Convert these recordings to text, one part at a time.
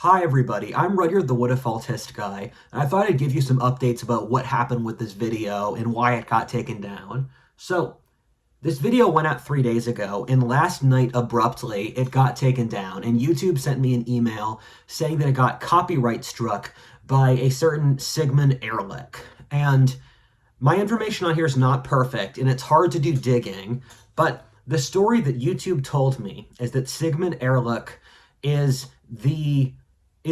Hi everybody, I'm Rudyard the Wood-Defaultist guy, and I thought I'd give you some updates about what happened with this video and why it got taken down. So, this video went out 3 days ago, and last night, abruptly, it got taken down, and YouTube sent me an email saying that it got copyright struck by a certain Sigmund Ehrlich. And my information on here is not perfect, and it's hard to do digging, but the story that YouTube told me is that Sigmund Ehrlich is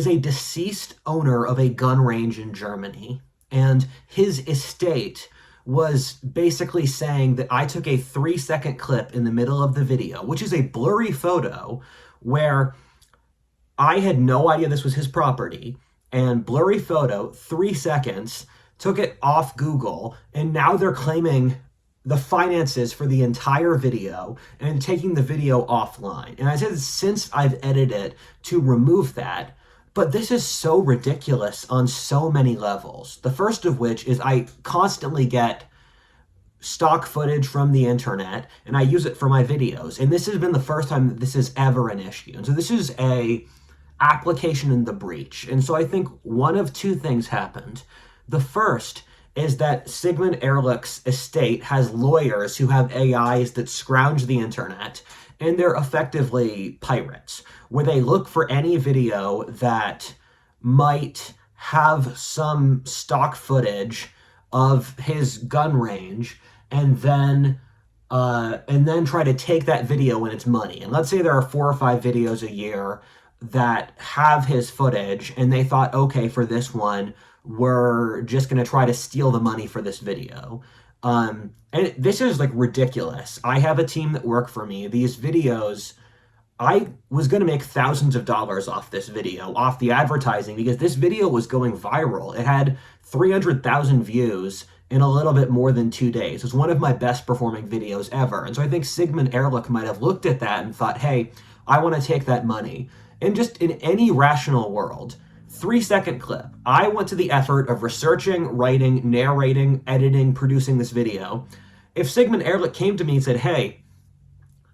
a deceased owner of a gun range in Germany, and his estate was basically saying that I took a 3-second clip in the middle of the video, which is a blurry photo, where I had no idea this was his property, and blurry photo, 3 seconds, took it off Google, and now they're claiming the finances for the entire video and taking the video offline. And I said since I've edited it to remove that, but this is so ridiculous on so many levels. The first of which is I constantly get stock footage from the internet and I use it for my videos. And this has been the first time that this is ever an issue. And so this is a application in the breach. And so I think one of two things happened. The first is that Sigmund Ehrlich's estate has lawyers who have AIs that scrounge the internet, and they're effectively pirates, where they look for any video that might have some stock footage of his gun range, and then try to take that video and its money. And let's say there are 4 or 5 videos a year that have his footage, and they thought, okay, for this one, we're just going to try to steal the money for this video. And this is like ridiculous. I have a team that work for me. These videos, I was going to make thousands of dollars off this video, off the advertising, because this video was going viral. It had 300,000 views in a little bit more than 2 days. It was one of my best performing videos ever. And so I think Sigmund Ehrlich might have looked at that and thought, hey, I want to take that money. And just in any rational world, 3-second clip. I went to the effort of researching, writing, narrating, editing, producing this video. If Sigmund Ehrlich came to me and said, hey,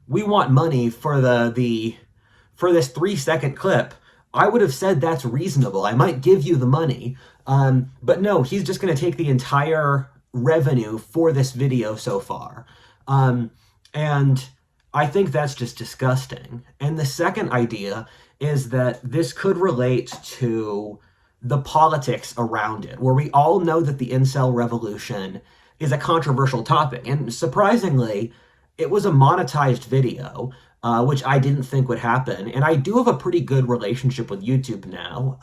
we want money for for this 3-second clip, I would have said that's reasonable. I might give you the money. But no, he's just going to take the entire revenue for this video so far. And I think that's just disgusting. And the second idea is that this could relate to the politics around it, where we all know that the incel revolution is a controversial topic. And surprisingly, it was a monetized video, which I didn't think would happen. And I do have a pretty good relationship with YouTube now.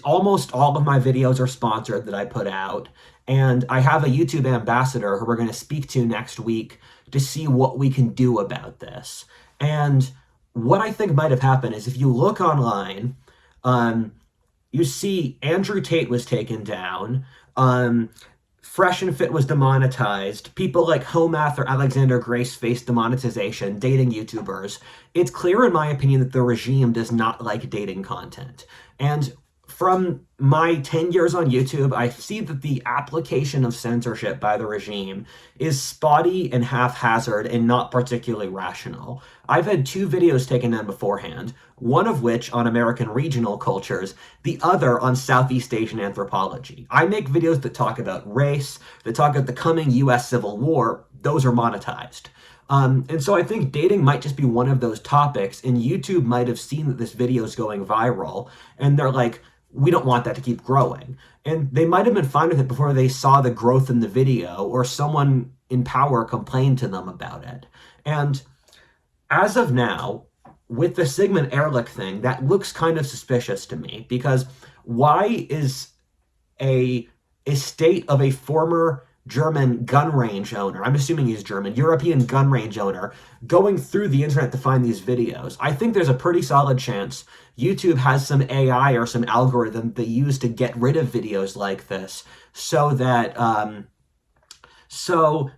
Almost all of my videos are sponsored that I put out. And I have a YouTube ambassador who we're going to speak to next week to see what we can do about this. And what I think might have happened is if you look online, you see Andrew Tate was taken down, Fresh and Fit was demonetized, people like Homath or Alexander Grace faced demonetization, dating YouTubers. It's clear, in my opinion, that the regime does not like dating content. And from my 10 years on YouTube, I see that the application of censorship by the regime is spotty and haphazard and not particularly rational. I've had 2 videos taken down beforehand, one of which on American regional cultures, the other on Southeast Asian anthropology. I make videos that talk about race, that talk about the coming US Civil War. Those are monetized. And so I think dating might just be one of those topics, and YouTube might have seen that this video is going viral, and they're like, we don't want that to keep growing. And they might have been fine with it before they saw the growth in the video or someone in power complained to them about it. And as of now, with the Sigmund Ehrlich thing, that looks kind of suspicious to me, because why is a estate of a former German gun range owner, I'm assuming he's German, European gun range owner, going through the internet to find these videos? I think there's a pretty solid chance YouTube has some AI or some algorithm they use to get rid of videos like this, so that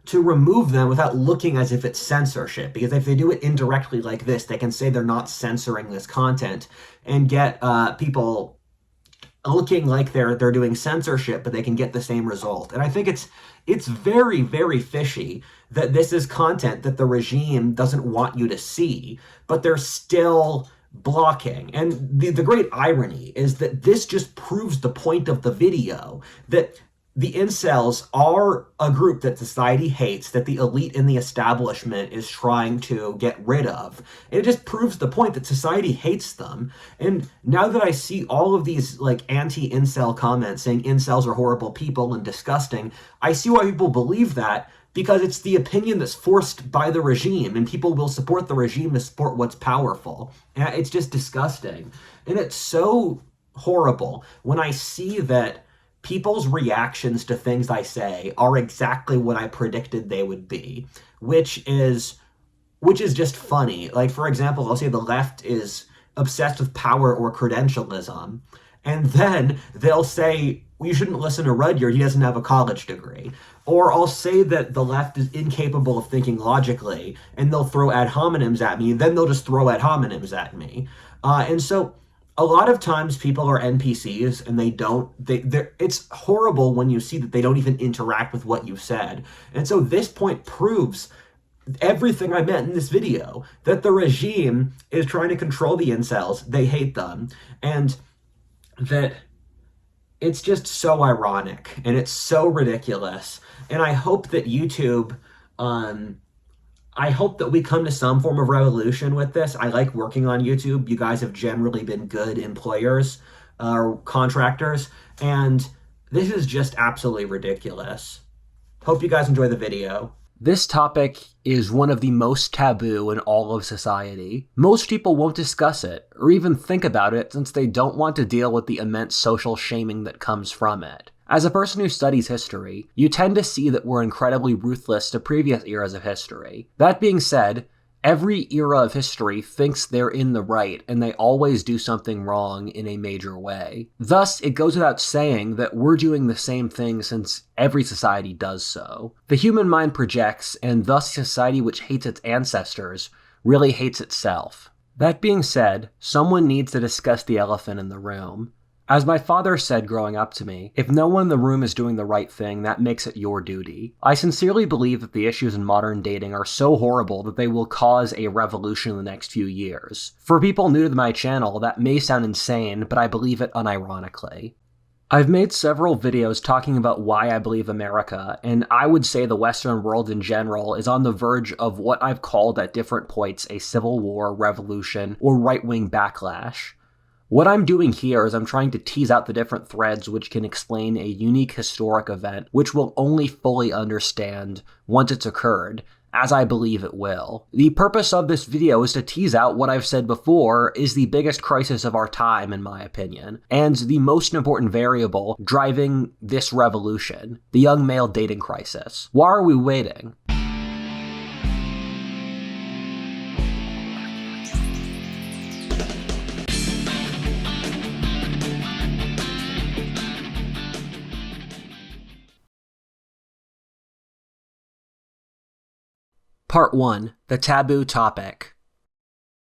to remove them without looking as if it's censorship. Because if they do it indirectly like this, they can say they're not censoring this content and get people looking like they're doing censorship, but they can get the same result. And I think it's very, very fishy that this is content that the regime doesn't want you to see, but they're still blocking. And the great irony is that this just proves the point of the video, that the incels are a group that society hates, that the elite in the establishment is trying to get rid of. And it just proves the point that society hates them. And now that I see all of these like anti-incel comments saying incels are horrible people and disgusting, I see why people believe that, because it's the opinion that's forced by the regime, and people will support the regime to support what's powerful. And it's just disgusting. And it's so horrible when I see that people's reactions to things I say are exactly what I predicted they would be, which is just funny. Like, for example, I'll say the left is obsessed with power or credentialism, and then they'll say, well, you shouldn't listen to Rudyard, he doesn't have a college degree. Or I'll say that the left is incapable of thinking logically, and they'll throw ad hominems at me, then they'll just throw ad hominems at me. And so a lot of times people are NPCs and it's horrible when you see that they don't even interact with what you said. And so this point proves everything I meant in this video, that the regime is trying to control the incels, they hate them, and that it's just so ironic and it's so ridiculous. And I hope that YouTube, I hope that we come to some form of revolution with this. I like working on YouTube. You guys have generally been good employers or contractors, and this is just absolutely ridiculous. Hope you guys enjoy the video. This topic is one of the most taboo in all of society. Most people won't discuss it or even think about it since they don't want to deal with the immense social shaming that comes from it. As a person who studies history, you tend to see that we're incredibly ruthless to previous eras of history. That being said, every era of history thinks they're in the right, and they always do something wrong in a major way. Thus, it goes without saying that we're doing the same thing since every society does so. The human mind projects, and thus a society which hates its ancestors really hates itself. That being said, someone needs to discuss the elephant in the room. As my father said growing up to me, if no one in the room is doing the right thing, that makes it your duty. I sincerely believe that the issues in modern dating are so horrible that they will cause a revolution in the next few years. For people new to my channel, that may sound insane, but I believe it unironically. I've made several videos talking about why I believe America, and I would say the Western world in general, is on the verge of what I've called at different points a civil war, revolution, or right-wing backlash. What I'm doing here is I'm trying to tease out the different threads which can explain a unique historic event which we'll only fully understand once it's occurred, as I believe it will. The purpose of this video is to tease out what I've said before is the biggest crisis of our time, in my opinion, and the most important variable driving this revolution, the young male dating crisis. Why are we waiting? Part 1. The taboo topic.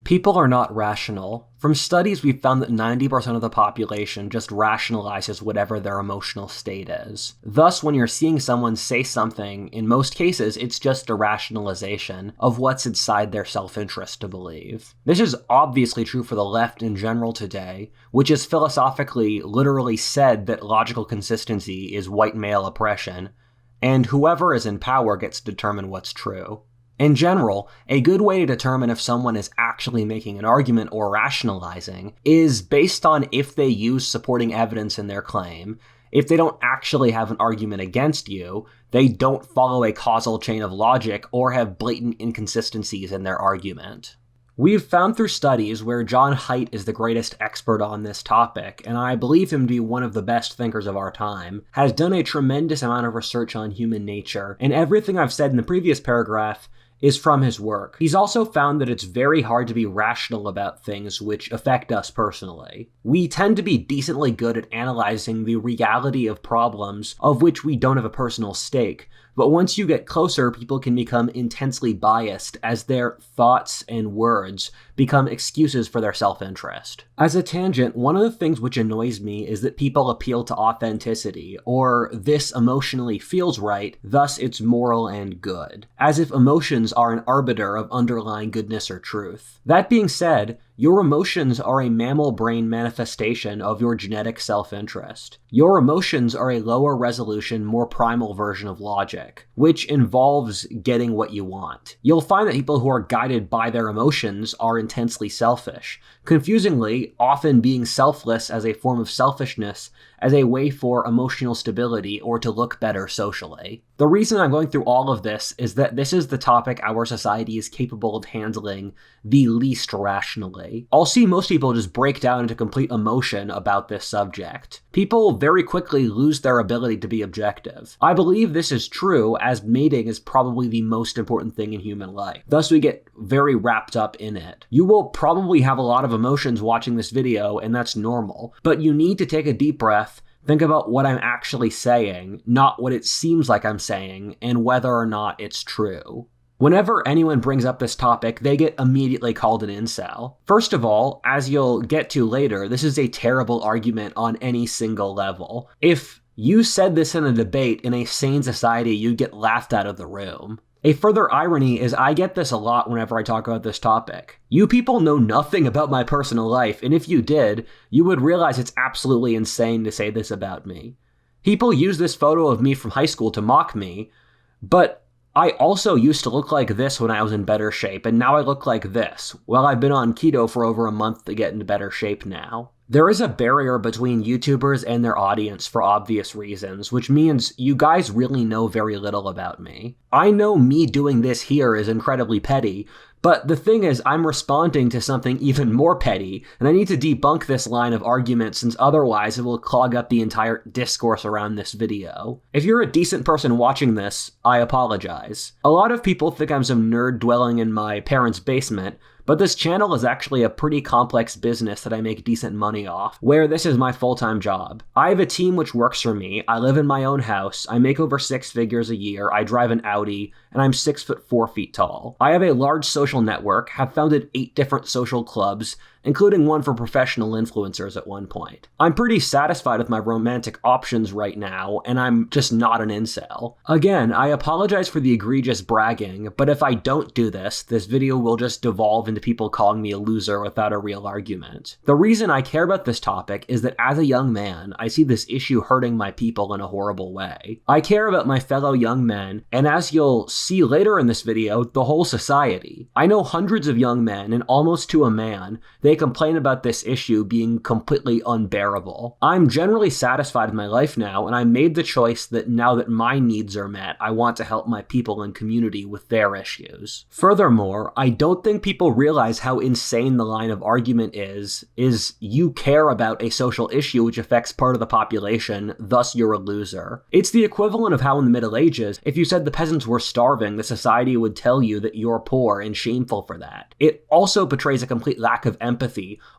People are not rational. From studies, we've found that 90% of the population just rationalizes whatever their emotional state is. Thus, when you're seeing someone say something, in most cases, it's just a rationalization of what's inside their self-interest to believe. This is obviously true for the left in general today, which is philosophically literally said that logical consistency is white male oppression, and whoever is in power gets to determine what's true. In general, a good way to determine if someone is actually making an argument or rationalizing is based on if they use supporting evidence in their claim. If they don't actually have an argument against you, they don't follow a causal chain of logic or have blatant inconsistencies in their argument. We've found through studies where John Haidt is the greatest expert on this topic, and I believe him to be one of the best thinkers of our time, has done a tremendous amount of research on human nature, and everything I've said in the previous paragraph is from his work. He's also found that it's very hard to be rational about things which affect us personally. We tend to be decently good at analyzing the reality of problems of which we don't have a personal stake, but once you get closer, people can become intensely biased as their thoughts and words become excuses for their self-interest. As a tangent, one of the things which annoys me is that people appeal to authenticity, or this emotionally feels right, thus it's moral and good, as if emotions are an arbiter of underlying goodness or truth. That being said, Your emotions are a mammal brain manifestation of your genetic self-interest. Your emotions are a lower resolution, more primal version of logic, which involves getting what you want. You'll find that people who are guided by their emotions are intensely selfish, confusingly often being selfless as a form of selfishness as a way for emotional stability or to look better socially. The reason I'm going through all of this is that this is the topic our society is capable of handling the least rationally. I'll see most people just break down into complete emotion about this subject. People very quickly lose their ability to be objective. I believe this is true, as mating is probably the most important thing in human life. Thus, we get very wrapped up in it. You will probably have a lot of emotions watching this video, and that's normal, but you need to take a deep breath, think about what I'm actually saying, not what it seems like I'm saying, and whether or not it's true. Whenever anyone brings up this topic, they get immediately called an incel. First of all, as you'll get to later, this is a terrible argument on any single level. If you said this in a debate in a sane society, you'd get laughed out of the room. A further irony is I get this a lot whenever I talk about this topic. You people know nothing about my personal life, and if you did, you would realize it's absolutely insane to say this about me. People use this photo of me from high school to mock me, but I also used to look like this when I was in better shape, and now I look like this. Well, I've been on keto for over a month to get into better shape now. There is a barrier between YouTubers and their audience for obvious reasons, which means you guys really know very little about me. I know me doing this here is incredibly petty, but the thing is, I'm responding to something even more petty, and I need to debunk this line of argument since otherwise it will clog up the entire discourse around this video. If you're a decent person watching this, I apologize. A lot of people think I'm some nerd dwelling in my parents' basement, but this channel is actually a pretty complex business that I make decent money off, where this is my full-time job. I have a team which works for me, I live in my own house, I make over 6 figures a year, I drive an Audi, and I'm 6'4" tall. I have a large social network, have founded 8 different social clubs, including one for professional influencers at one point. I'm pretty satisfied with my romantic options right now, and I'm just not an incel. Again, I apologize for the egregious bragging, but if I don't do this, this video will just devolve into people calling me a loser without a real argument. The reason I care about this topic is that as a young man, I see this issue hurting my people in a horrible way. I care about my fellow young men, and as you'll see later in this video, the whole society. I know hundreds of young men, and almost to a man, they complain about this issue being completely unbearable. I'm generally satisfied with my life now, and I made the choice that now that my needs are met, I want to help my people and community with their issues. Furthermore, I don't think people realize how insane the line of argument is you care about a social issue which affects part of the population, thus you're a loser. It's the equivalent of how in the Middle Ages, if you said the peasants were starving, the society would tell you that you're poor and shameful for that. It also betrays a complete lack of empathy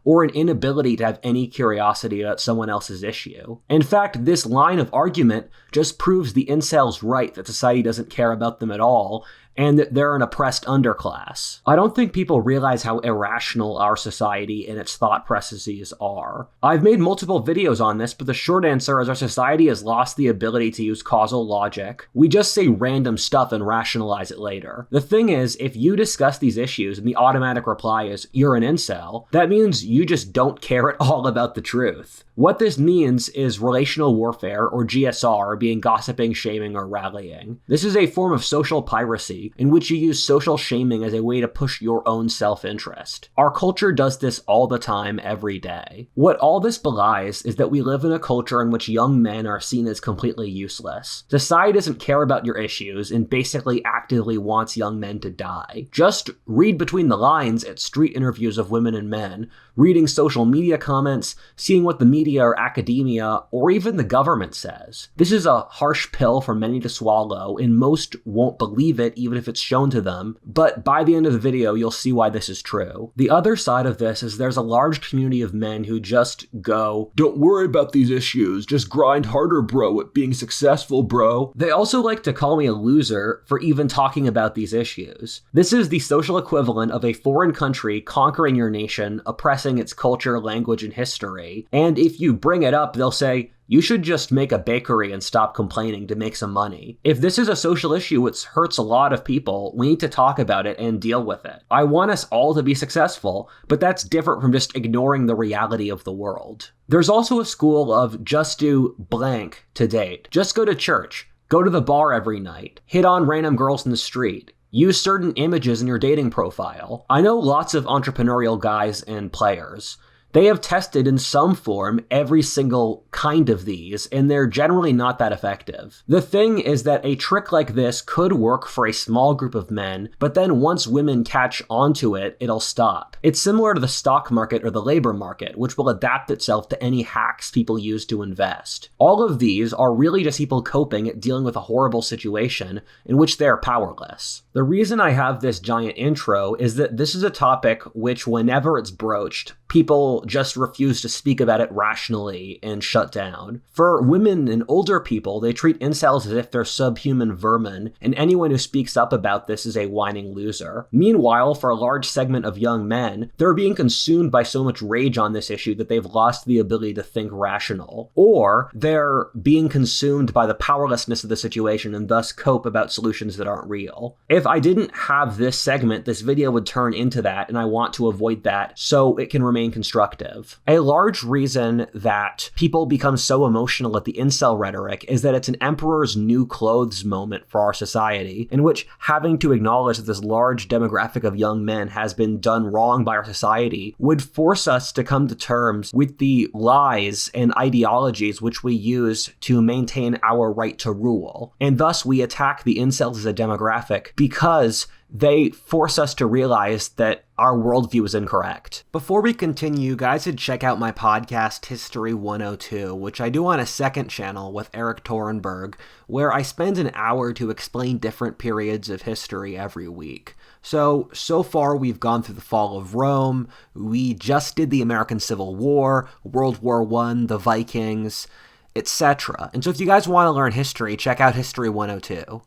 or an inability to have any curiosity about someone else's issue. In fact, this line of argument just proves the incels right that society doesn't care about them at all, and that they're an oppressed underclass. I don't think people realize how irrational our society and its thought processes are. I've made multiple videos on this, but the short answer is our society has lost the ability to use causal logic. We just say random stuff and rationalize it later. The thing is, if you discuss these issues and the automatic reply is, you're an incel, that means you just don't care at all about the truth. What this means is relational warfare, or GSR, being gossiping, shaming, or rallying. This is a form of social piracy, in which you use social shaming as a way to push your own self-interest. Our culture does this all the time, every day. What all this belies is that we live in a culture in which young men are seen as completely useless. Society doesn't care about your issues and basically actively wants young men to die. Just read between the lines at street interviews of women and men, reading social media comments, seeing what the media or academia, or even the government says. This is a harsh pill for many to swallow, and most won't believe it even if it's shown to them, but by the end of the video, you'll see why this is true. The other side of this is there's a large community of men who just go, "Don't worry about these issues, just grind harder, bro, at being successful, bro." They also like to call me a loser for even talking about these issues. This is the social equivalent of a foreign country conquering your nation, oppressing its culture, language, and history, and if you bring it up, they'll say, You should just make a bakery and stop complaining to make some money. If this is a social issue which hurts a lot of people, we need to talk about it and deal with it. I want us all to be successful, but that's different from just ignoring the reality of the world. There's also a school of just do blank to date. Just go to church, go to the bar every night, hit on random girls in the street. Use certain images in your dating profile. I know lots of entrepreneurial guys and players. They have tested in some form every single kind of these, and they're generally not that effective. The thing is that a trick like this could work for a small group of men, but then once women catch onto it, it'll stop. It's similar to the stock market or the labor market, which will adapt itself to any hacks people use to invest. All of these are really just people coping at dealing with a horrible situation in which they are powerless. The reason I have this giant intro is that this is a topic which, whenever it's broached, people just refuse to speak about it rationally and shut down. For women and older people, they treat incels as if they're subhuman vermin, and anyone who speaks up about this is a whining loser. Meanwhile, for a large segment of young men, they're being consumed by so much rage on this issue that they've lost the ability to think rational, or they're being consumed by the powerlessness of the situation and thus cope about solutions that aren't real. If I didn't have this segment, this video would turn into that, and I want to avoid that so it can remain constructive. A large reason that people become so emotional at the incel rhetoric is that it's an emperor's new clothes moment for our society, in which having to acknowledge that this large demographic of young men has been done wrong by our society would force us to come to terms with the lies and ideologies which we use to maintain our right to rule. And thus we attack the incels as a demographic because they force us to realize that our worldview is incorrect. Before we continue, guys should check out my podcast, History 102, which I do on a second channel with Eric Torenberg, where I spend an hour to explain different periods of history every week. So far we've gone through the fall of Rome, we just did the American Civil War, World War I, the Vikings, etc. And so if you guys want to learn history, check out History 102.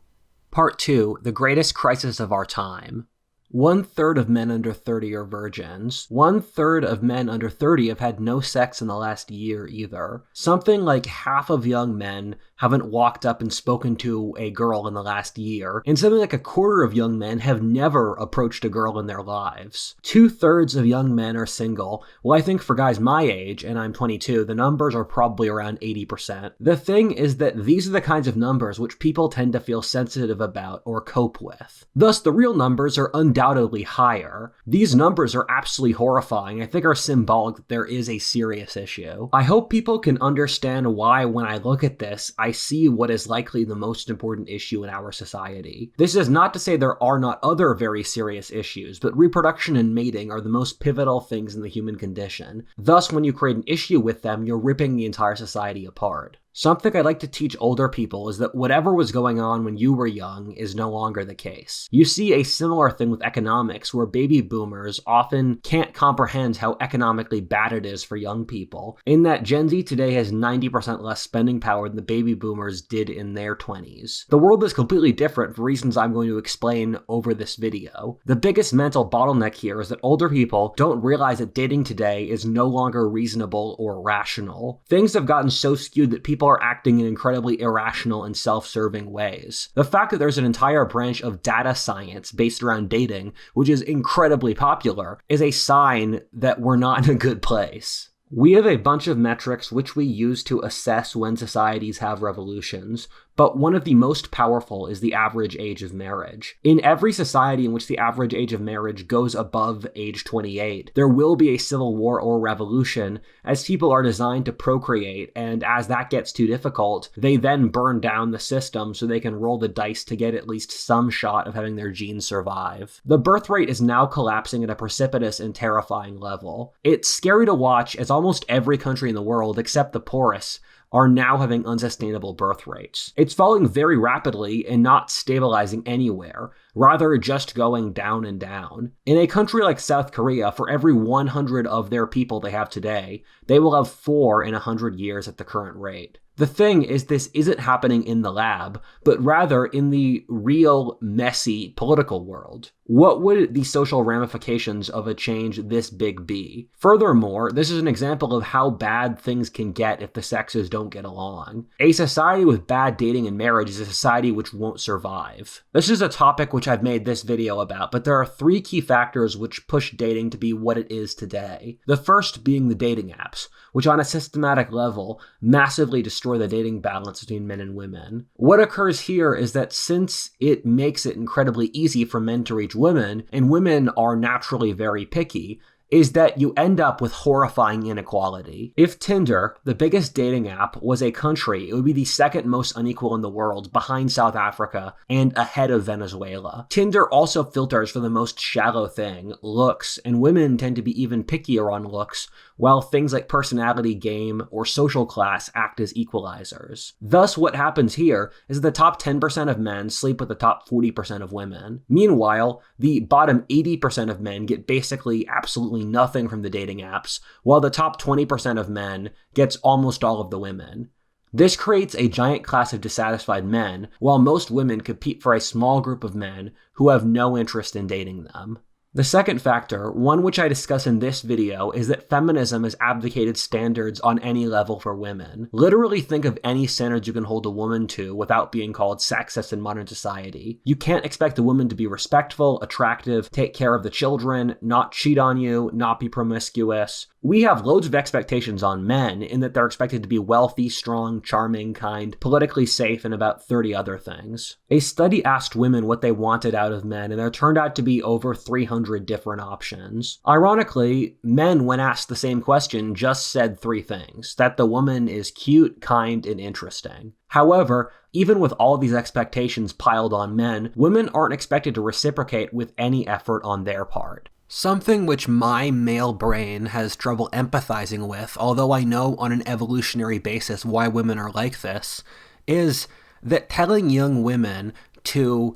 Part 2, the greatest crisis of our time. 1/3 of men under 30 are virgins. 1/3 of men under 30 have had no sex in the last year either. Something like half of young men haven't walked up and spoken to a girl in the last year, and something like 1/4 of young men have never approached a girl in their lives. 2/3 of young men are single. Well, I think for guys my age, and I'm 22, the numbers are probably around 80%. The thing is that these are the kinds of numbers which people tend to feel sensitive about or cope with. Thus, the real numbers are undoubtedly higher. These numbers are absolutely horrifying. I think are symbolic that there is a serious issue. I hope people can understand why, when I look at this, I see what is likely the most important issue in our society. This is not to say there are not other very serious issues, but reproduction and mating are the most pivotal things in the human condition. Thus, when you create an issue with them, you're ripping the entire society apart. Something I like to teach older people is that whatever was going on when you were young is no longer the case. You see a similar thing with economics, where baby boomers often can't comprehend how economically bad it is for young people, in that Gen Z today has 90% less spending power than the baby boomers did in their 20s. The world is completely different for reasons I'm going to explain over this video. The biggest mental bottleneck here is that older people don't realize that dating today is no longer reasonable or rational. Things have gotten so skewed that people are acting in incredibly irrational and self-serving ways. The fact that there's an entire branch of data science based around dating, which is incredibly popular, is a sign that we're not in a good place. We have a bunch of metrics which we use to assess when societies have revolutions, but one of the most powerful is the average age of marriage. In every society in which the average age of marriage goes above age 28, there will be a civil war or revolution, as people are designed to procreate, and as that gets too difficult, they then burn down the system so they can roll the dice to get at least some shot of having their genes survive. The birth rate is now collapsing at a precipitous and terrifying level. It's scary to watch, as almost every country in the world, except the poorest, are now having unsustainable birth rates. It's falling very rapidly and not stabilizing anywhere, rather just going down and down. In a country like South Korea, for every 100 of their people they have today, they will have 4 in 100 years at the current rate. The thing is, this isn't happening in the lab, but rather in the real, messy political world. What would the social ramifications of a change this big be? Furthermore, this is an example of how bad things can get if the sexes don't get along. A society with bad dating and marriage is a society which won't survive. This is a topic which I've made this video about, but there are 3 key factors which push dating to be what it is today. The first being the dating apps, which on a systematic level massively destroy the dating balance between men and women. What occurs here is that since it makes it incredibly easy for men to reach women, and women are naturally very picky, is that you end up with horrifying inequality. If Tinder, the biggest dating app, was a country, it would be the second most unequal in the world, behind South Africa and ahead of Venezuela. Tinder also filters for the most shallow thing, looks, and women tend to be even pickier on looks, while things like personality, game, or social class act as equalizers. Thus, what happens here is that the top 10% of men sleep with the top 40% of women. Meanwhile, the bottom 80% of men get basically absolutely nothing from the dating apps, while the top 20% of men gets almost all of the women. This creates a giant class of dissatisfied men, while most women compete for a small group of men who have no interest in dating them. The second factor, one which I discuss in this video, is that feminism has abdicated standards on any level for women. Literally think of any standards you can hold a woman to without being called sexist in modern society. You can't expect a woman to be respectful, attractive, take care of the children, not cheat on you, not be promiscuous. We have loads of expectations on men in that they're expected to be wealthy, strong, charming, kind, politically safe, and about 30 other things. A study asked women what they wanted out of men, and there turned out to be over 300 different options. Ironically, men, when asked the same question, just said 3 things: that the woman is cute, kind, and interesting. However, even with all these expectations piled on men, women aren't expected to reciprocate with any effort on their part. Something which my male brain has trouble empathizing with, although I know on an evolutionary basis why women are like this, is that telling young women to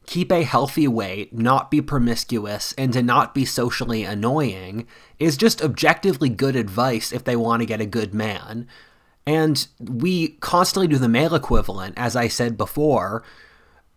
keep a healthy weight, not be promiscuous, and to not be socially annoying is just objectively good advice if they want to get a good man. And we constantly do the male equivalent, as I said before.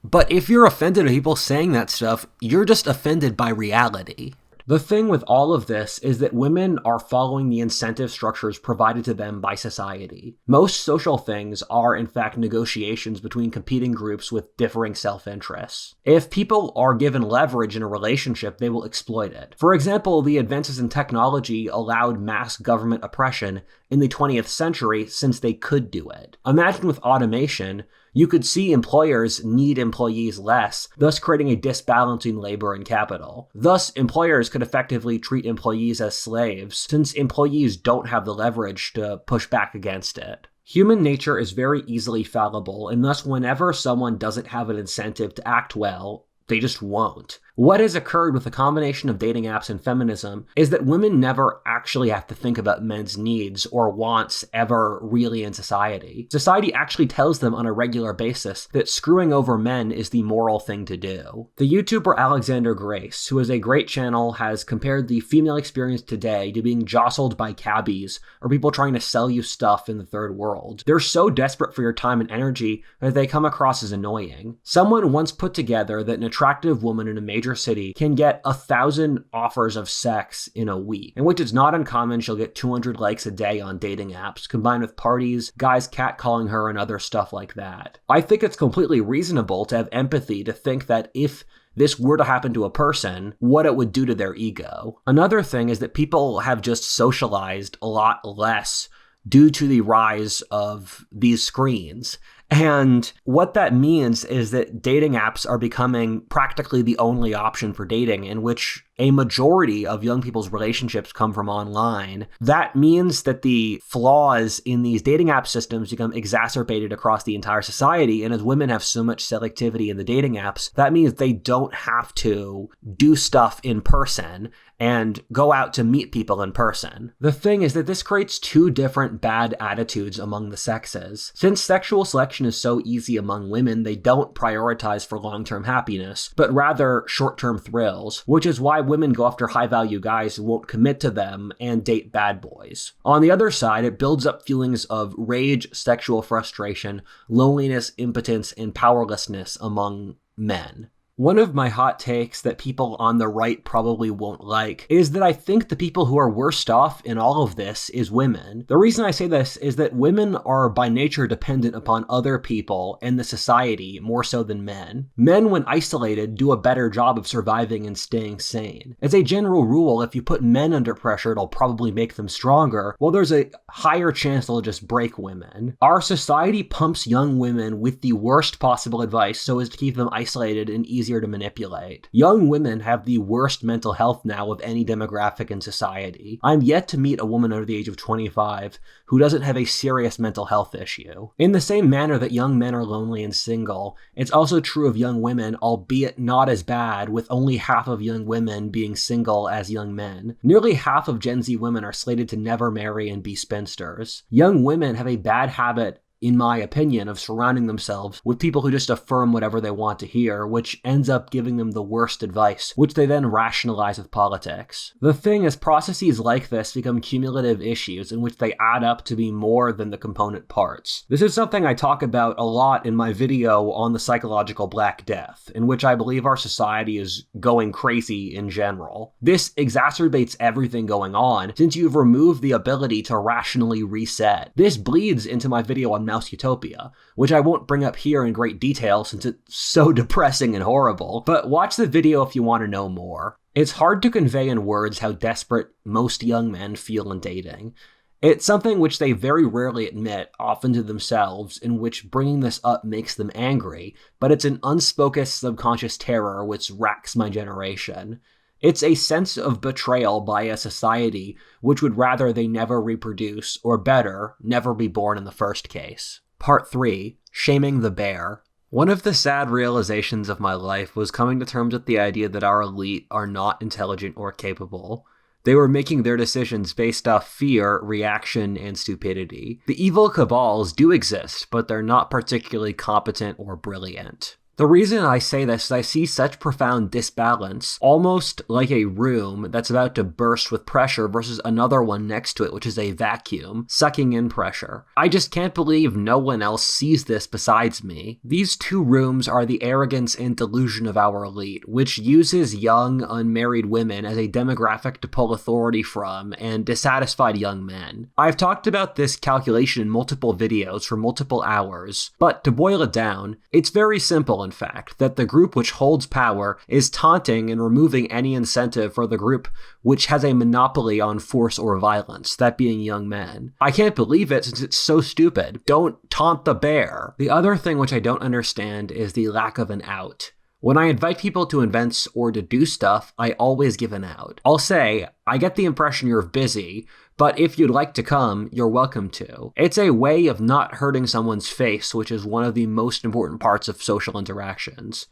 But if you're offended at people saying that stuff, you're just offended by reality. The thing with all of this is that women are following the incentive structures provided to them by society. Most social things are, in fact, negotiations between competing groups with differing self-interests. If people are given leverage in a relationship, they will exploit it. For example, the advances in technology allowed mass government oppression in the 20th century since they could do it. Imagine with automation, you could see employers need employees less, thus creating a disbalance in labor and capital. Thus, employers could effectively treat employees as slaves, since employees don't have the leverage to push back against it. Human nature is very easily fallible, and thus whenever someone doesn't have an incentive to act well, they just won't. What has occurred with the combination of dating apps and feminism is that women never actually have to think about men's needs or wants ever really in society. Society actually tells them on a regular basis that screwing over men is the moral thing to do. The YouTuber Alexander Grace, who has a great channel, has compared the female experience today to being jostled by cabbies or people trying to sell you stuff in the third world. They're so desperate for your time and energy that they come across as annoying. Someone once put together that an attractive woman in a major city can get 1,000 offers of sex in a week, in which it's not uncommon she'll get 200 likes a day on dating apps, combined with parties, guys catcalling her, and other stuff like that. I think it's completely reasonable to have empathy to think that if this were to happen to a person, what it would do to their ego. Another thing is that people have just socialized a lot less due to the rise of these screens. And what that means is that dating apps are becoming practically the only option for dating, in which a majority of young people's relationships come from online. That means that the flaws in these dating app systems become exacerbated across the entire society. And as women have so much selectivity in the dating apps, that means they don't have to do stuff in person and go out to meet people in person. The thing is that this creates 2 different bad attitudes among the sexes. Since sexual selection is so easy among women, they don't prioritize for long-term happiness, but rather short-term thrills, which is why women go after high-value guys who won't commit to them and date bad boys. On the other side, it builds up feelings of rage, sexual frustration, loneliness, impotence, and powerlessness among men. One of my hot takes that people on the right probably won't like is that I think the people who are worst off in all of this is women. The reason I say this is that women are by nature dependent upon other people and the society more so than men. Men, when isolated, do a better job of surviving and staying sane. As a general rule, if you put men under pressure, it'll probably make them stronger, while there's a higher chance they'll just break women. Our society pumps young women with the worst possible advice so as to keep them isolated and easier to manipulate. Young women have the worst mental health now of any demographic in society. I'm yet to meet a woman under the age of 25 who doesn't have a serious mental health issue. In the same manner that young men are lonely and single, it's also true of young women, albeit not as bad, with only half of young women being single as young men. Nearly half of Gen Z women are slated to never marry and be spinsters. Young women have a bad habit, in my opinion, of surrounding themselves with people who just affirm whatever they want to hear, which ends up giving them the worst advice, which they then rationalize with politics. The thing is, processes like this become cumulative issues in which they add up to be more than the component parts. This is something I talk about a lot in my video on the psychological Black Death, in which I believe our society is going crazy in general. This exacerbates everything going on, since you've removed the ability to rationally reset. This bleeds into my video on Mouse Utopia, which I won't bring up here in great detail since it's so depressing and horrible, but watch the video if you want to know more. It's hard to convey in words how desperate most young men feel in dating. It's something which they very rarely admit, often to themselves, in which bringing this up makes them angry, but it's an unspoken subconscious terror which racks my generation. It's a sense of betrayal by a society which would rather they never reproduce, or better, never be born in the first case. Part 3. Shaming the Bear. One of the sad realizations of my life was coming to terms with the idea that our elite are not intelligent or capable. They were making their decisions based off fear, reaction, and stupidity. The evil cabals do exist, but they're not particularly competent or brilliant. The reason I say this is I see such profound disbalance, almost like a room that's about to burst with pressure versus another one next to it, which is a vacuum, sucking in pressure. I just can't believe no one else sees this besides me. These two rooms are the arrogance and delusion of our elite, which uses young, unmarried women as a demographic to pull authority from and dissatisfied young men. I've talked about this calculation in multiple videos for multiple hours, but to boil it down, it's very simple in fact, that the group which holds power is taunting and removing any incentive for the group which has a monopoly on force or violence, that being young men. I can't believe it since it's so stupid. Don't taunt the bear. The other thing which I don't understand is the lack of an out. When I invite people to events or to do stuff, I always give an out. I'll say, I get the impression you're busy, but if you'd like to come, you're welcome to. It's a way of not hurting someone's face, which is one of the most important parts of social interactions.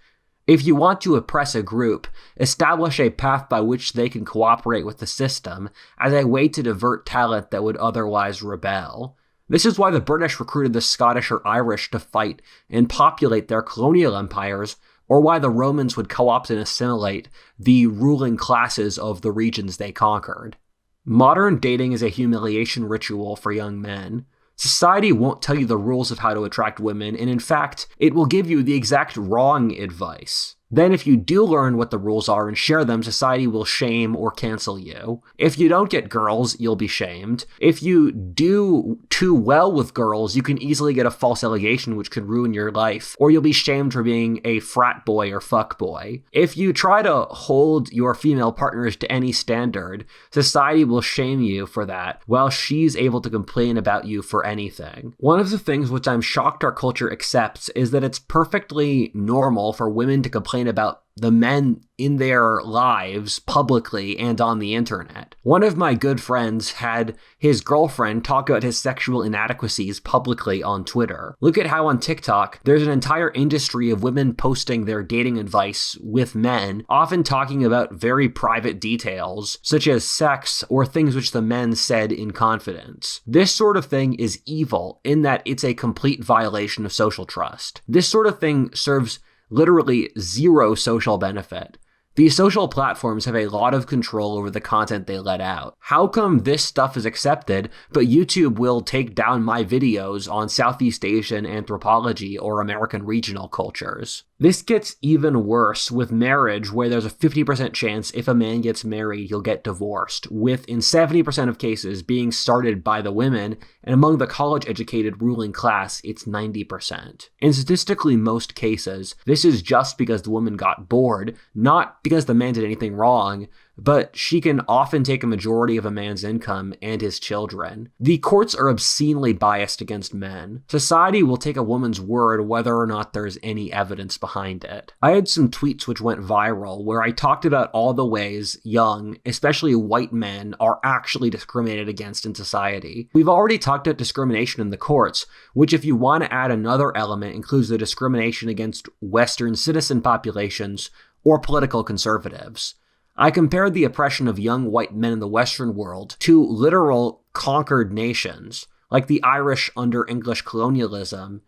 If you want to oppress a group, establish a path by which they can cooperate with the system as a way to divert talent that would otherwise rebel. This is why the British recruited the Scottish or Irish to fight and populate their colonial empires, or why the Romans would co-opt and assimilate the ruling classes of the regions they conquered. Modern dating is a humiliation ritual for young men. Society won't tell you the rules of how to attract women, and in fact, it will give you the exact wrong advice. Then if you do learn what the rules are and share them, society will shame or cancel you. If you don't get girls, you'll be shamed. If you do too well with girls, you can easily get a false allegation which could ruin your life, or you'll be shamed for being a frat boy or fuck boy. If you try to hold your female partners to any standard, society will shame you for that, while she's able to complain about you for anything. One of the things which I'm shocked our culture accepts is that it's perfectly normal for women to complain about the men in their lives publicly and on the internet. One of my good friends had his girlfriend talk about his sexual inadequacies publicly on Twitter. Look at how on TikTok, there's an entire industry of women posting their dating advice with men, often talking about very private details, such as sex or things which the men said in confidence. This sort of thing is evil in that it's a complete violation of social trust. This sort of thing serves literally zero social benefit. These social platforms have a lot of control over the content they let out. How come this stuff is accepted, but YouTube will take down my videos on Southeast Asian anthropology or American regional cultures? This gets even worse with marriage, where there's a 50% chance if a man gets married, he'll get divorced, with in 70% of cases being started by the women, and among the college-educated ruling class, it's 90%. In statistically most cases, this is just because the woman got bored, not because the man did anything wrong, but she can often take a majority of a man's income and his children. The courts are obscenely biased against men. Society will take a woman's word whether or not there's any evidence behind it. I had some tweets which went viral where I talked about all the ways young, especially white men, are actually discriminated against in society. We've already talked about discrimination in the courts, which, if you want to add another element, includes the discrimination against Western citizen populations or political conservatives. I compared the oppression of young white men in the Western world to literal conquered nations, like the Irish under English colonialism,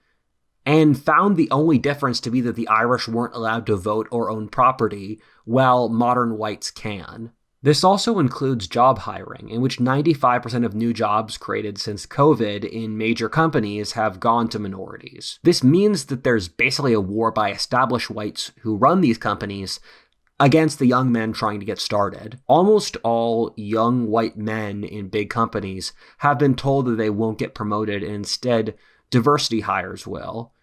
and found the only difference to be that the Irish weren't allowed to vote or own property, while modern whites can. This also includes job hiring, in which 95% of new jobs created since COVID in major companies have gone to minorities. This means that there's basically a war by established whites who run these companies against the young men trying to get started. Almost all young white men in big companies have been told that they won't get promoted and instead diversity hires will.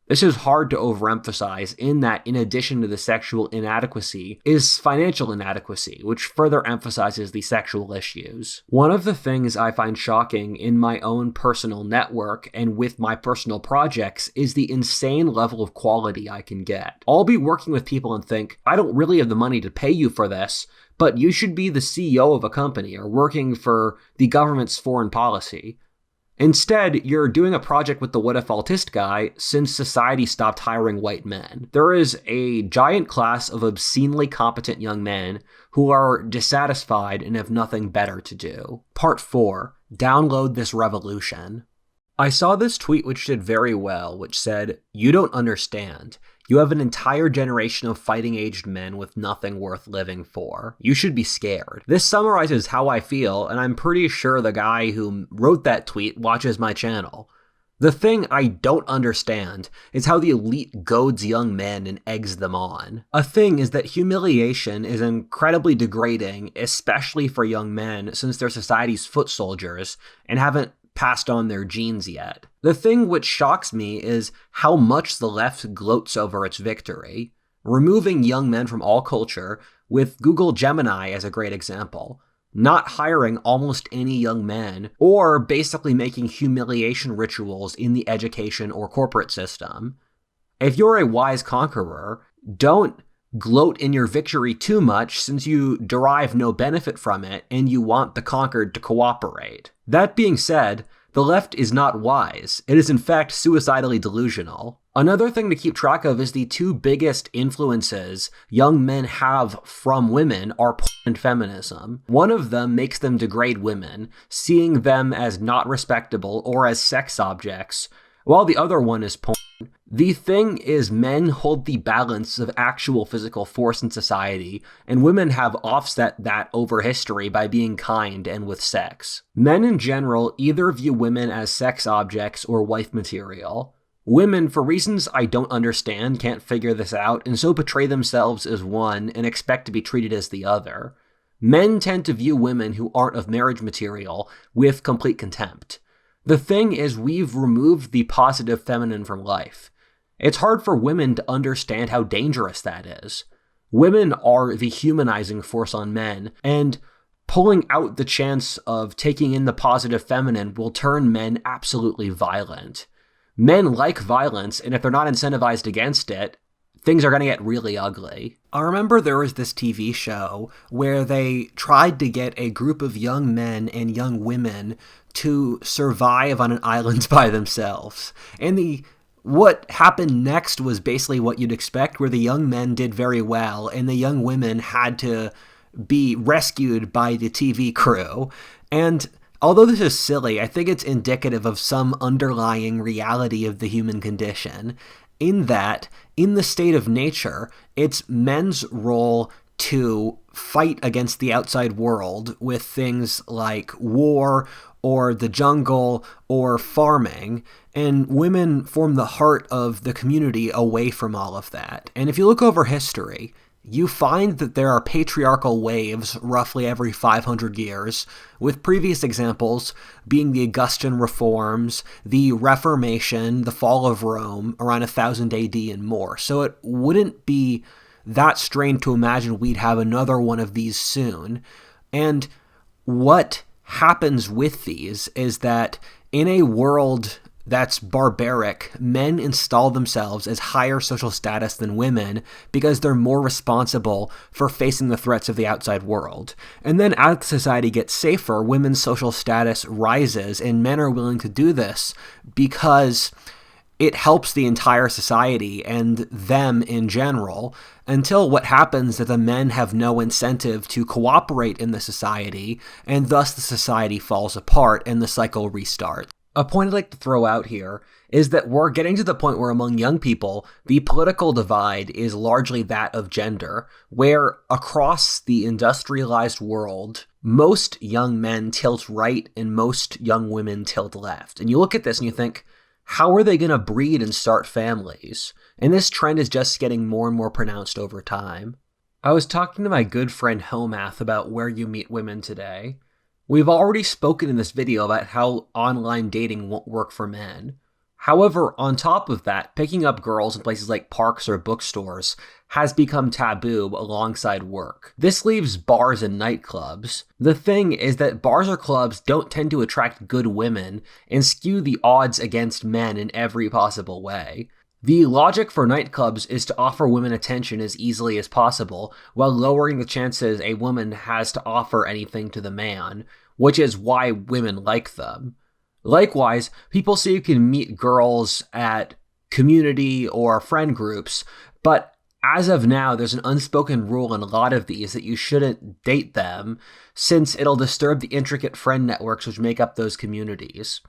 This is hard to overemphasize in that, in addition to the sexual inadequacy, is financial inadequacy, which further emphasizes the sexual issues. One of the things I find shocking in my own personal network and with my personal projects is the insane level of quality I can get. I'll be working with people and think, I don't really have the money to pay you for this, but you should be the CEO of a company or working for the government's foreign policy. Instead, you're doing a project with the what if altist guy since society stopped hiring white men. There is a giant class of obscenely competent young men who are dissatisfied and have nothing better to do. Part 4. Download this revolution. I saw this tweet which did very well, which said, "You don't understand. You have an entire generation of fighting-aged men with nothing worth living for. You should be scared." This summarizes how I feel, and I'm pretty sure the guy who wrote that tweet watches my channel. The thing I don't understand is how the elite goads young men and eggs them on. A thing is that humiliation is incredibly degrading, especially for young men, since they're society's foot soldiers and haven't passed on their genes yet. The thing which shocks me is how much the left gloats over its victory, removing young men from all culture, with Google Gemini as a great example, not hiring almost any young men, or basically making humiliation rituals in the education or corporate system. If you're a wise conqueror, don't gloat in your victory too much since you derive no benefit from it and you want the conquered to cooperate. That being said, the left is not wise. It is in fact suicidally delusional. Another thing to keep track of is the two biggest influences young men have from women are Poole and feminism. One of them makes them degrade women, seeing them as not respectable or as sex objects, while the other one is porn. The thing is, men hold the balance of actual physical force in society, and women have offset that over history by being kind and with sex. Men in general either view women as sex objects or wife material. Women, for reasons I don't understand, can't figure this out, and so portray themselves as one and expect to be treated as the other. Men tend to view women who aren't of marriage material with complete contempt. The thing is, we've removed the positive feminine from life. It's hard for women to understand how dangerous that is. Women are the humanizing force on men, and pulling out the chance of taking in the positive feminine will turn men absolutely violent. Men like violence, and if they're not incentivized against it, things are going to get really ugly. I remember there was this TV show where they tried to get a group of young men and young women to survive on an island by themselves. And what happened next was basically what you'd expect, where the young men did very well and the young women had to be rescued by the TV crew. And although this is silly, I think it's indicative of some underlying reality of the human condition, in that, in the state of nature, it's men's role to fight against the outside world with things like war or the jungle or farming, and women form the heart of the community away from all of that. And if you look over history, you find that there are patriarchal waves roughly every 500 years, with previous examples being the Augustan reforms, the Reformation, the fall of Rome around 1000 AD and more. So it wouldn't be that strange to imagine we'd have another one of these soon. And what happens with these is that in a world that's barbaric, men install themselves as higher social status than women because they're more responsible for facing the threats of the outside world. And then as society gets safer, women's social status rises, and men are willing to do this because it helps the entire society and them in general, until what happens is the men have no incentive to cooperate in the society, and thus the society falls apart and the cycle restarts. A point I'd like to throw out here is that we're getting to the point where among young people, the political divide is largely that of gender, where across the industrialized world, most young men tilt right and most young women tilt left. And you look at this and you think, how are they going to breed and start families? And this trend is just getting more and more pronounced over time. I was talking to my good friend Helmut about where you meet women today. We've already spoken in this video about how online dating won't work for men. However, on top of that, picking up girls in places like parks or bookstores has become taboo alongside work. This leaves bars and nightclubs. The thing is that bars or clubs don't tend to attract good women and skew the odds against men in every possible way. The logic for nightclubs is to offer women attention as easily as possible, while lowering the chances a woman has to offer anything to the man, which is why women like them. Likewise, people say you can meet girls at community or friend groups, but as of now, there's an unspoken rule in a lot of these that you shouldn't date them, since it'll disturb the intricate friend networks which make up those communities.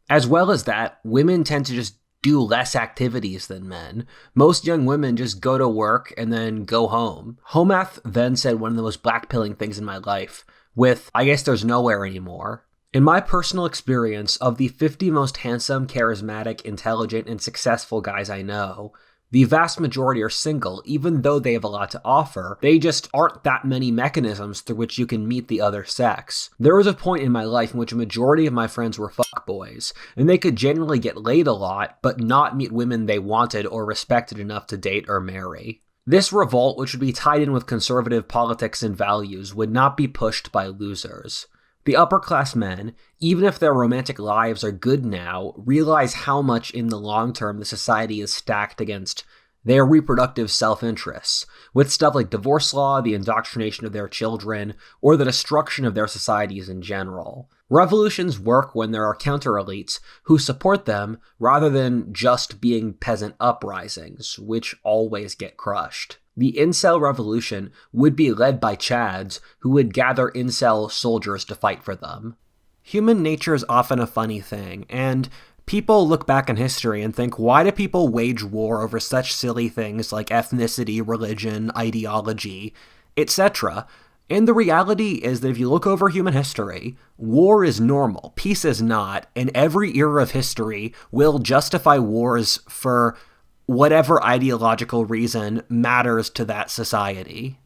As well as that, women tend to just do less activities than men. Most young women just go to work and then go home. Helmut then said one of the most blackpilling things in my life, with, I guess there's nowhere anymore. In my personal experience, of the 50 most handsome, charismatic, intelligent, and successful guys I know, the vast majority are single, even though they have a lot to offer. They just aren't that many mechanisms through which you can meet the other sex. There was a point in my life in which a majority of my friends were fuckboys, and they could generally get laid a lot, but not meet women they wanted or respected enough to date or marry. This revolt, which would be tied in with conservative politics and values, would not be pushed by losers. The upper-class men, even if their romantic lives are good now, realize how much in the long term the society is stacked against their reproductive self-interests, with stuff like divorce law, the indoctrination of their children, or the destruction of their societies in general. Revolutions work when there are counter-elites who support them rather than just being peasant uprisings, which always get crushed. The Incel revolution would be led by Chads who would gather Incel soldiers to fight for them. Human nature is often a funny thing, and people look back in history and think, why do people wage war over such silly things like ethnicity, religion, ideology, etc.? And the reality is that if you look over human history, war is normal, peace is not, and every era of history will justify wars for whatever ideological reason matters to that society.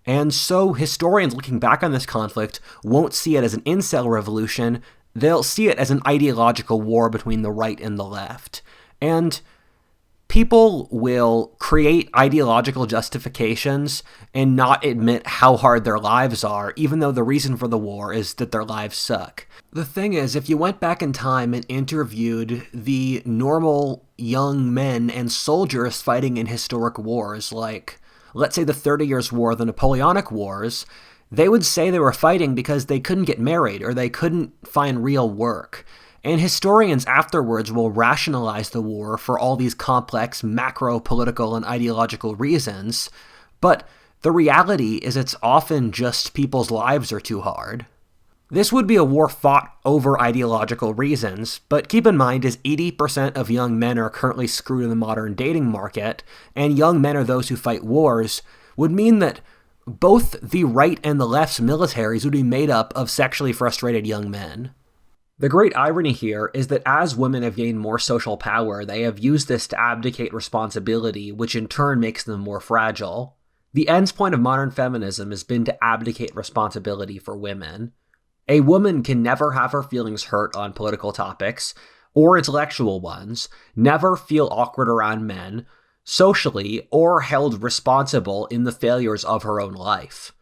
And so historians looking back on this conflict won't see it as an incel revolution, they'll see it as an ideological war between the right and the left. And people will create ideological justifications and not admit how hard their lives are, even though the reason for the war is that their lives suck. The thing is, if you went back in time and interviewed the normal young men and soldiers fighting in historic wars, like, let's say the 30 Years' War, the Napoleonic Wars, they would say they were fighting because they couldn't get married or they couldn't find real work. And historians afterwards will rationalize the war for all these complex macro-political and ideological reasons, but the reality is it's often just people's lives are too hard. This would be a war fought over ideological reasons, but keep in mind as 80% of young men are currently screwed in the modern dating market, and young men are those who fight wars, would mean that both the right and the left's militaries would be made up of sexually frustrated young men. The great irony here is that as women have gained more social power, they have used this to abdicate responsibility, which in turn makes them more fragile. The ends point of modern feminism has been to abdicate responsibility for women. A woman can never have her feelings hurt on political topics, or intellectual ones, never feel awkward around men, socially, or held responsible in the failures of her own life.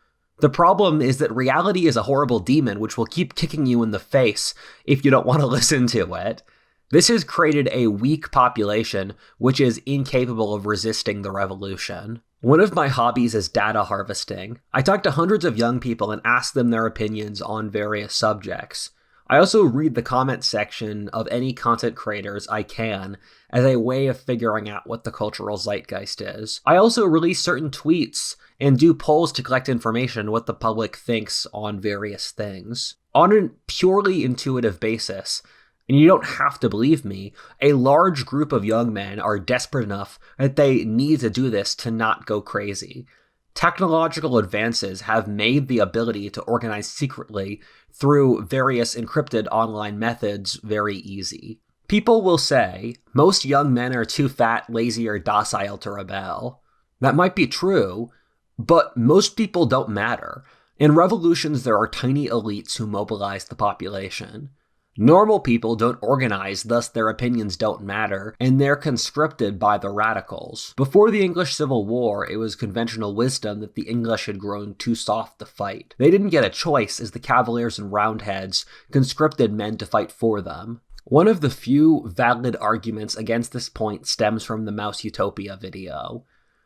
The problem is that reality is a horrible demon which will keep kicking you in the face if you don't want to listen to it. This has created a weak population which is incapable of resisting the revolution. One of my hobbies is data harvesting. I talk to hundreds of young people and ask them their opinions on various subjects. I also read the comment section of any content creators I can as a way of figuring out what the cultural zeitgeist is. I also release certain tweets and do polls to collect information on what the public thinks on various things. On a purely intuitive basis, and you don't have to believe me, a large group of young men are desperate enough that they need to do this to not go crazy. Technological advances have made the ability to organize secretly through various encrypted online methods very easy. People will say, most young men are too fat, lazy, or docile to rebel. That might be true, but most people don't matter. In revolutions, there are tiny elites who mobilize the population. Normal people don't organize, thus their opinions don't matter, and they're conscripted by the radicals. Before the English Civil War, it was conventional wisdom that the English had grown too soft to fight. They didn't get a choice as the Cavaliers and Roundheads conscripted men to fight for them. One of the few valid arguments against this point stems from the Mouse Utopia video.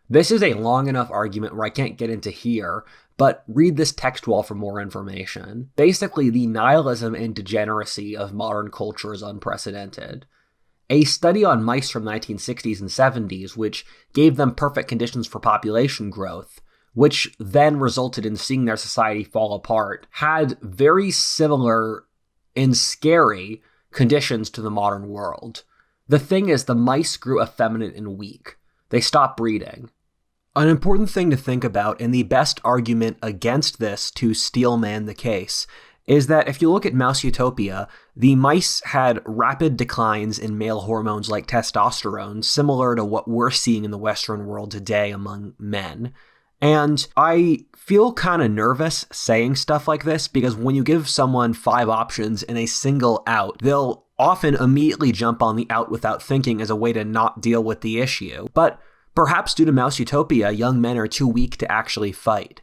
This is a long enough argument where I can't get into here, but read this text wall for more information. Basically, the nihilism and degeneracy of modern culture is unprecedented. A study on mice from the 1960s and 70s, which gave them perfect conditions for population growth, which then resulted in seeing their society fall apart, had very similar and scary conditions to the modern world. The thing is, the mice grew effeminate and weak. They stopped breeding. An important thing to think about, and the best argument against this to steelman the case, is that if you look at Mouse Utopia, the mice had rapid declines in male hormones like testosterone, similar to what we're seeing in the Western world today among men. And I feel kind of nervous saying stuff like this because when you give someone 5 options and a single out, they'll often immediately jump on the out without thinking as a way to not deal with the issue. But perhaps due to Mouse Utopia, young men are too weak to actually fight.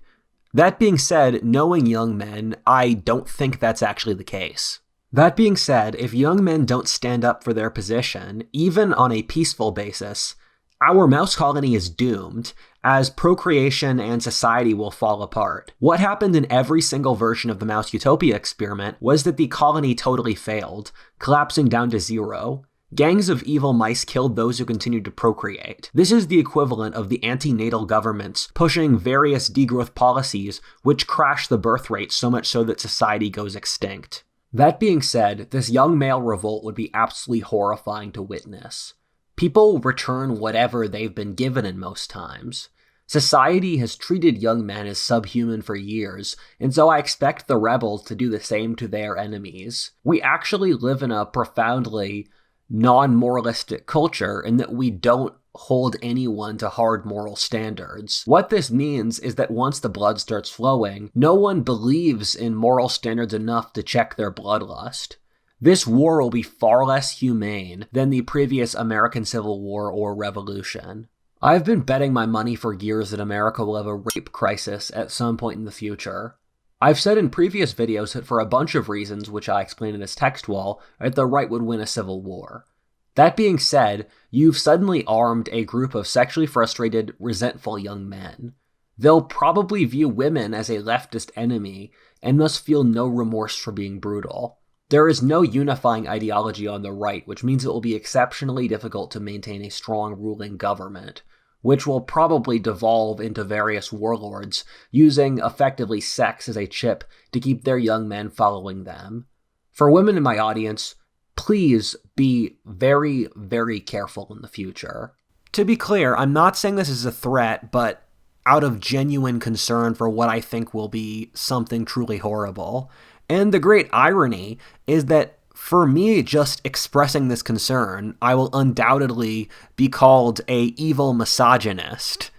That being said, knowing young men, I don't think that's actually the case. That being said, if young men don't stand up for their position, even on a peaceful basis, our mouse colony is doomed, as procreation and society will fall apart. What happened in every single version of the Mouse Utopia experiment was that the colony totally failed, collapsing down to 0. Gangs of evil mice killed those who continued to procreate. This is the equivalent of the antenatal governments pushing various degrowth policies which crash the birth rate so much so that society goes extinct. That being said, this young male revolt would be absolutely horrifying to witness. People return whatever they've been given in most times. Society has treated young men as subhuman for years, and so I expect the rebels to do the same to their enemies. We actually live in a profoundly non-moralistic culture in that we don't hold anyone to hard moral standards. What this means is that once the blood starts flowing, no one believes in moral standards enough to check their bloodlust. This war will be far less humane than the previous American Civil War or Revolution. I've been betting my money for years that America will have a rape crisis at some point in the future. I've said in previous videos that for a bunch of reasons, which I explain in this text wall, that the right would win a civil war. That being said, you've suddenly armed a group of sexually frustrated, resentful young men. They'll probably view women as a leftist enemy, and thus feel no remorse for being brutal. There is no unifying ideology on the right, which means it will be exceptionally difficult to maintain a strong ruling government, which will probably devolve into various warlords, using effectively sex as a chip to keep their young men following them. For women in my audience, please be very, very careful in the future. To be clear, I'm not saying this is a threat, but out of genuine concern for what I think will be something truly horrible. And the great irony is that for me, just expressing this concern, I will undoubtedly be called a evil misogynist,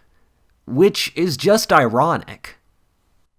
which is just ironic.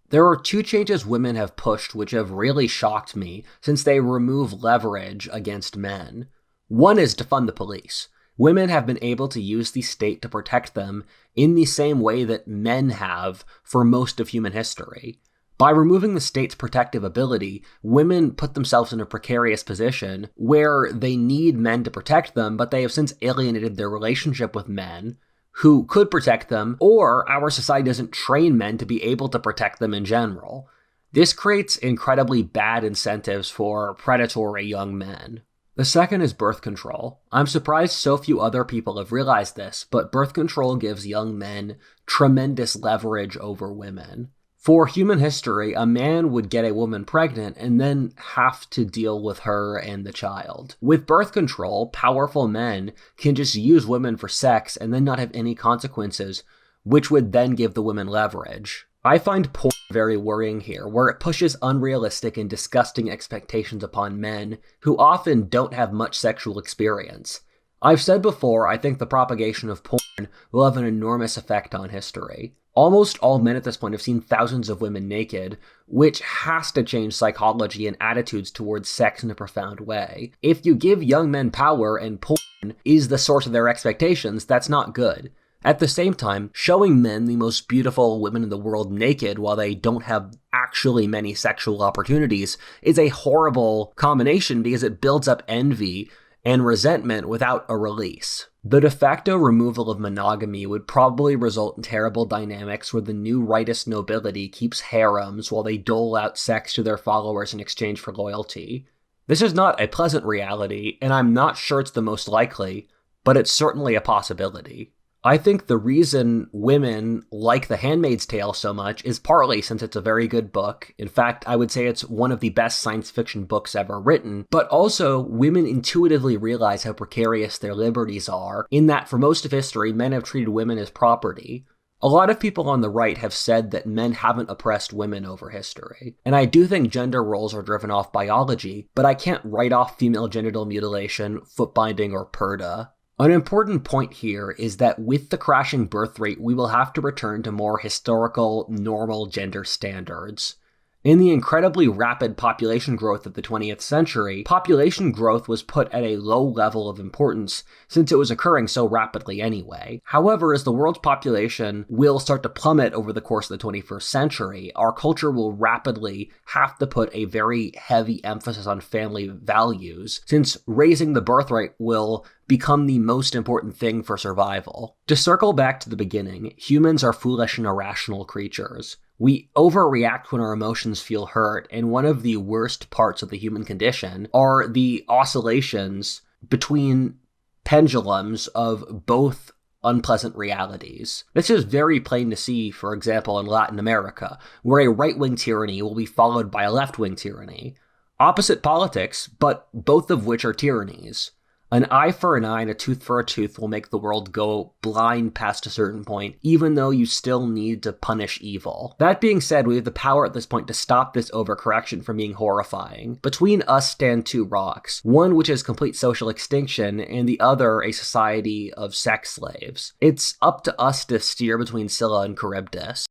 There are two changes women have pushed which have really shocked me since they remove leverage against men. One is defund the police. Women have been able to use the state to protect them in the same way that men have for most of human history. By removing the state's protective ability, women put themselves in a precarious position where they need men to protect them, but they have since alienated their relationship with men who could protect them, or our society doesn't train men to be able to protect them in general. This creates incredibly bad incentives for predatory young men. The second is birth control. I'm surprised so few other people have realized this, but birth control gives young men tremendous leverage over women. For human history, a man would get a woman pregnant and then have to deal with her and the child. With birth control, powerful men can just use women for sex and then not have any consequences, which would then give the women leverage. I find porn very worrying here, where it pushes unrealistic and disgusting expectations upon men who often don't have much sexual experience. I've said before, I think the propagation of porn will have an enormous effect on history. Almost all men at this point have seen thousands of women naked, which has to change psychology and attitudes towards sex in a profound way. If you give young men power and porn is the source of their expectations, that's not good. At the same time, showing men the most beautiful women in the world naked while they don't have actually many sexual opportunities is a horrible combination because it builds up envy and resentment without a release. The de facto removal of monogamy would probably result in terrible dynamics where the new rightist nobility keeps harems while they dole out sex to their followers in exchange for loyalty. This is not a pleasant reality, and I'm not sure it's the most likely, but it's certainly a possibility. I think the reason women like The Handmaid's Tale so much is partly since it's a very good book. In fact, I would say it's one of the best science fiction books ever written, but also women intuitively realize how precarious their liberties are, in that for most of history, men have treated women as property. A lot of people on the right have said that men haven't oppressed women over history, and I do think gender roles are driven off biology, but I can't write off female genital mutilation, foot binding, or purdah. An important point here is that with the crashing birth rate, we will have to return to more historical, normal gender standards. In the incredibly rapid population growth of the 20th century, population growth was put at a low level of importance since it was occurring so rapidly anyway. However, as the world's population will start to plummet over the course of the 21st century, our culture will rapidly have to put a very heavy emphasis on family values, since raising the birth rate will become the most important thing for survival. To circle back to the beginning, humans are foolish and irrational creatures. We overreact when our emotions feel hurt, and one of the worst parts of the human condition are the oscillations between pendulums of both unpleasant realities. This is very plain to see, for example, in Latin America, where a right-wing tyranny will be followed by a left-wing tyranny. Opposite politics, but both of which are tyrannies. An eye for an eye and a tooth for a tooth will make the world go blind past a certain point, even though you still need to punish evil. That being said, we have the power at this point to stop this overcorrection from being horrifying. Between us stand two rocks, one which is complete social extinction, and the other a society of sex slaves. It's up to us to steer between Scylla and Charybdis.